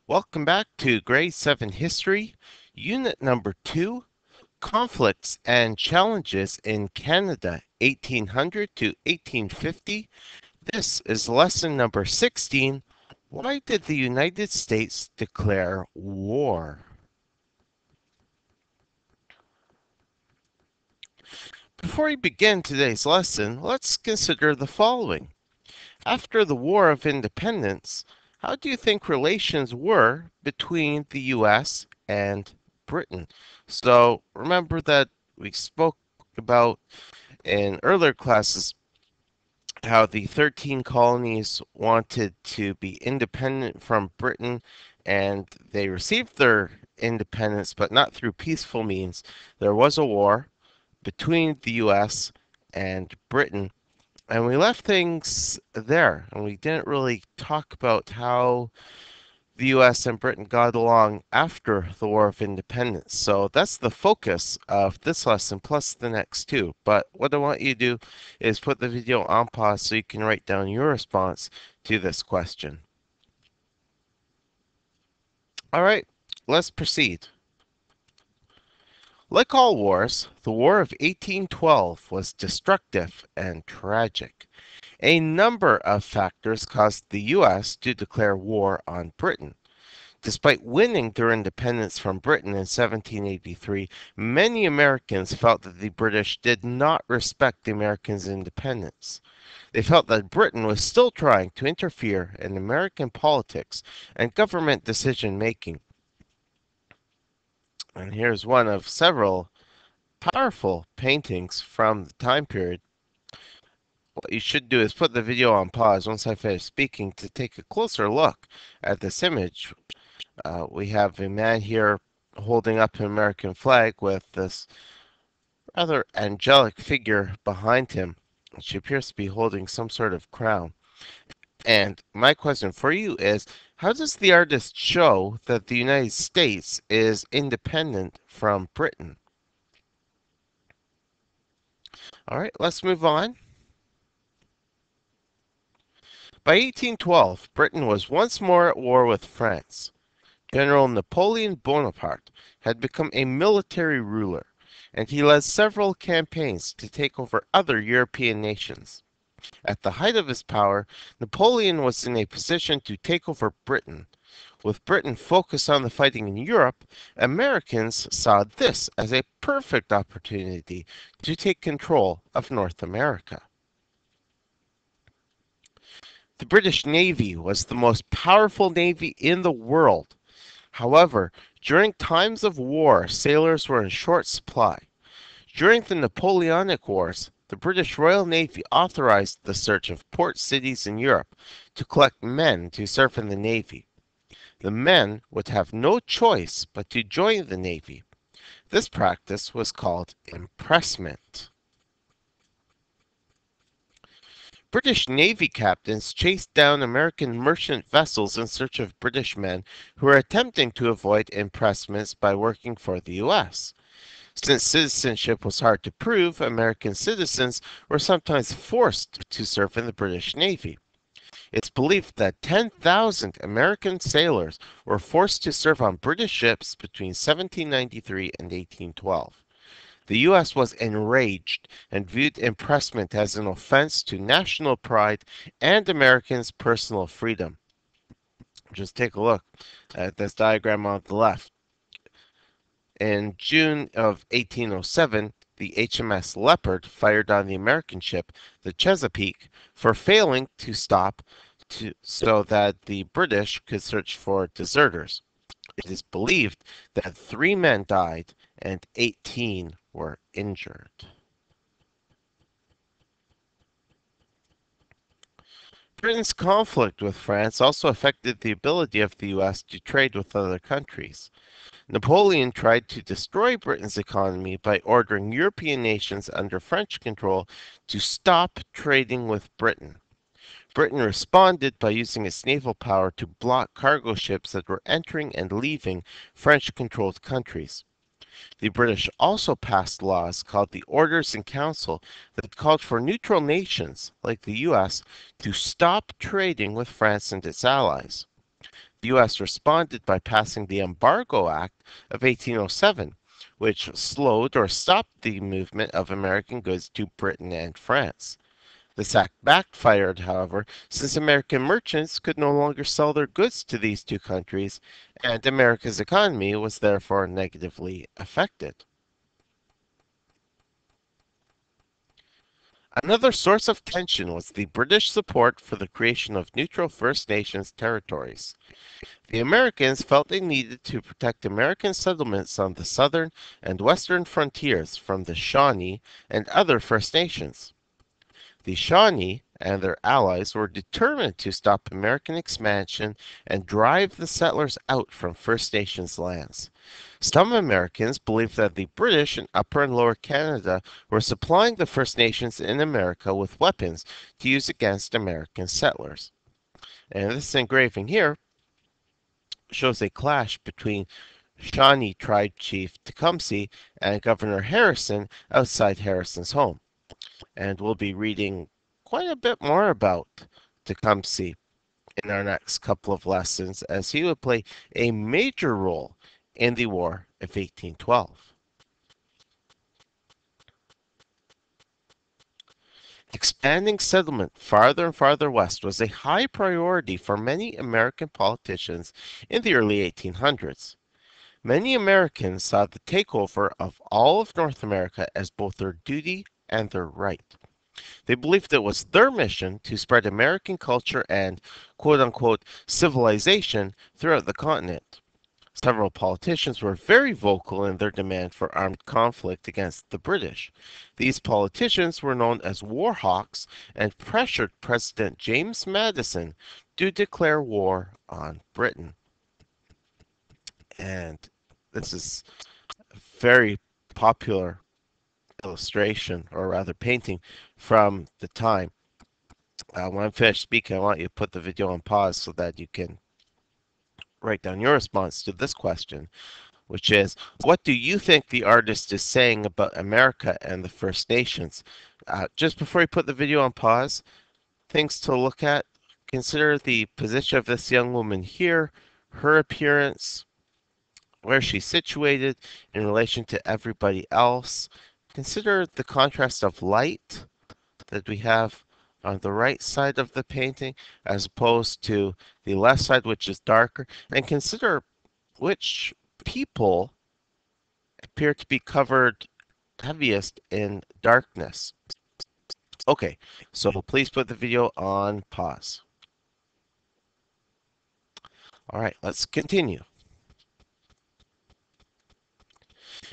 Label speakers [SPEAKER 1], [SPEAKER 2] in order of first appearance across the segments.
[SPEAKER 1] Welcome back to Grade 7 History, Unit Number 2, Conflicts and Challenges in Canada, 1800 to 1850. This is lesson number 16. Why did the United States declare war? Before we begin today's lesson, let's consider the following. After the War of Independence, how do you think relations were between the US and Britain? So remember that we spoke about in earlier classes how the 13 colonies wanted to be independent from Britain and they received their independence, but not through peaceful means. There was a war between the US and Britain. And we left things there, and we didn't really talk about how the US and Britain got along after the War of Independence. So that's the focus of this lesson, plus the next two. But what I want you to do is put the video on pause so you can write down your response to this question. All right, let's proceed. Like all wars, the War of 1812 was destructive and tragic. A number of factors caused the U.S. to declare war on Britain. Despite winning their independence from Britain in 1783, many Americans felt that the British did not respect the Americans' independence. They felt that Britain was still trying to interfere in American politics and government decision making. And here's one of several powerful paintings from the time period. What you should do is put the video on pause once I finish speaking to take a closer look at this image. We have a man here holding up an American flag with this rather angelic figure behind him. She appears to be holding some sort of crown. And my question for you is, how does the artist show that the United States is independent from Britain? All right, let's move on. By 1812, Britain was once more at war with France. General Napoleon Bonaparte had become a military ruler, and he led several campaigns to take over other European nations. At the height of his power, Napoleon was in a position to take over Britain. With Britain focused on the fighting in Europe, Americans saw this as a perfect opportunity to take control of North America. The British Navy was the most powerful navy in the world. However, during times of war, sailors were in short supply. During the Napoleonic Wars, the British Royal Navy authorized the search of port cities in Europe to collect men to serve in the Navy. The men would have no choice but to join the Navy. This practice was called impressment. British Navy captains chased down American merchant vessels in search of British men who were attempting to avoid impressments by working for the U.S. Since citizenship was hard to prove, American citizens were sometimes forced to serve in the British Navy. It's believed that 10,000 American sailors were forced to serve on British ships between 1793 and 1812. The U.S. was enraged and viewed impressment as an offense to national pride and Americans' personal freedom. Just take a look at this diagram on the left. In June of 1807, the HMS Leopard fired on the American ship, the Chesapeake, for failing to stop so that the British could search for deserters. It is believed that 3 men died and 18 were injured. Britain's conflict with France also affected the ability of the U.S. to trade with other countries. Napoleon tried to destroy Britain's economy by ordering European nations under French control to stop trading with Britain. Britain responded by using its naval power to block cargo ships that were entering and leaving French-controlled countries. The British also passed laws called the Orders in Council that called for neutral nations, like the US, to stop trading with France and its allies. the U.S. responded by passing the Embargo Act of 1807, which slowed or stopped the movement of American goods to Britain and France. This act backfired, however, since American merchants could no longer sell their goods to these two countries, and America's economy was therefore negatively affected. Another source of tension was the British support for the creation of neutral First Nations territories. The Americans felt they needed to protect American settlements on the southern and western frontiers from the Shawnee and other First Nations. The Shawnee and their allies were determined to stop American expansion and drive the settlers out from First Nations lands. Some Americans believed that the British in Upper and Lower Canada were supplying the First Nations in America with weapons to use against American settlers. And this engraving here shows a clash between Shawnee tribe chief Tecumseh and Governor Harrison outside Harrison's home. And we'll be reading quite a bit more about Tecumseh in our next couple of lessons, as he would play a major role in the War of 1812. Expanding settlement farther and farther west was a high priority for many American politicians in the early 1800s. Many Americans saw the takeover of all of North America as both their duty and their right. They believed it was their mission to spread American culture and quote unquote civilization throughout the continent. Several politicians were very vocal in their demand for armed conflict against the British. These politicians were known as war hawks and pressured President James Madison to declare war on Britain. And this is a very popular illustration, or rather painting, from the time. When I'm finished speaking, I want you to put the video on pause so that you can write down your response to this question, which is, what do you think the artist is saying about America and the First Nations? Just before you put the video on pause, things to look at. Consider the position of this young woman here, her appearance, where she's situated in relation to everybody else. Consider the contrast of light that we have on the right side of the painting as opposed to the left side, which is darker. And consider which people appear to be covered heaviest in darkness. Okay, so please put the video on pause. All right, let's continue.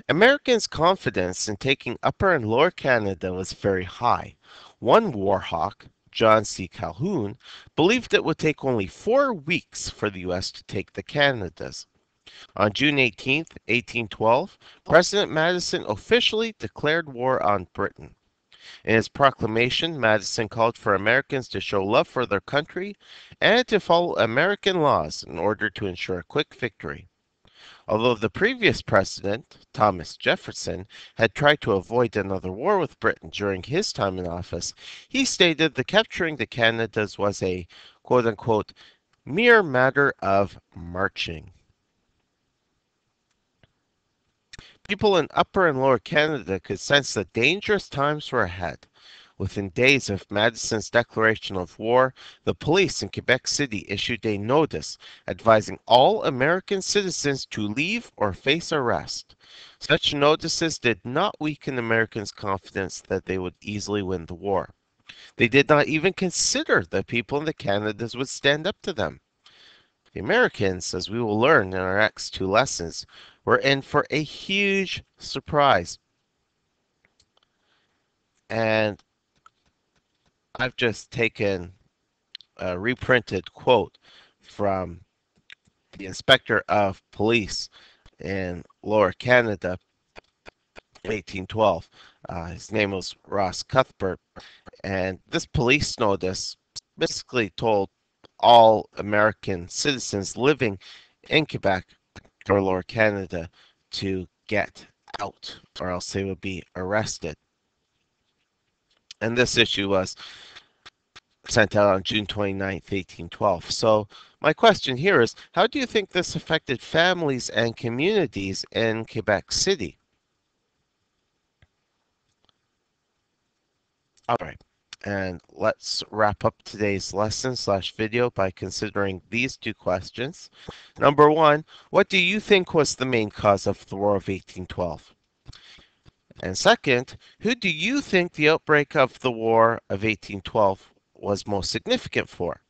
[SPEAKER 1] Americans' confidence in taking Upper and Lower Canada was very high. One war hawk, John C. Calhoun, believed it would take only 4 weeks for the U.S. to take the Canadas. On June 18, 1812, President Madison officially declared war on Britain. In his proclamation, Madison called for Americans to show love for their country and to follow American laws in order to ensure a quick victory. Although the previous president, Thomas Jefferson, had tried to avoid another war with Britain during his time in office, he stated that capturing the Canadas was a quote unquote mere matter of marching. People in Upper and Lower Canada could sense that dangerous times were ahead. Within days of Madison's declaration of war, the police in Quebec City issued a notice advising all American citizens to leave or face arrest. Such notices did not weaken Americans' confidence that they would easily win the war. They did not even consider that people in the Canadas would stand up to them. The Americans, as we will learn in our next two lessons, were in for a huge surprise. And I've just taken a reprinted quote from the inspector of police in Lower Canada in 1812. His name was Ross Cuthbert. And this police notice basically told all American citizens living in Quebec or Lower Canada to get out, or else they would be arrested. And this issue was sent out on June 29th, 1812. So My question here is, how do you think this affected families and communities in Quebec City? All right, and let's wrap up today's lesson slash video by considering these two questions. Number one, what do you think was the main cause of the War of 1812? And second, who do you think the outbreak of the War of 1812 was most significant for?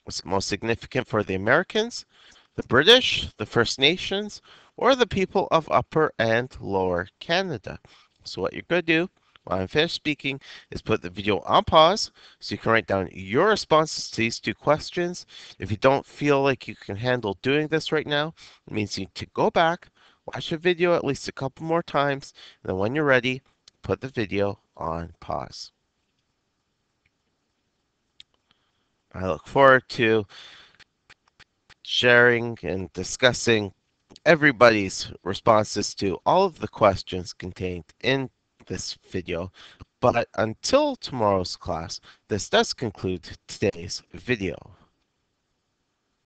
[SPEAKER 1] Was it most significant for the Americans, the British, the First Nations, or the people of Upper and Lower Canada? So what you're going to do while I'm finished speaking is put the video on pause so you can write down your responses to these two questions. If you don't feel like you can handle doing this right now, it means you need to go back, watch the video at least a couple more times, and then when you're ready, put the video on pause. I look forward to sharing and discussing everybody's responses to all of the questions contained in this video. But until tomorrow's class, this does conclude today's video.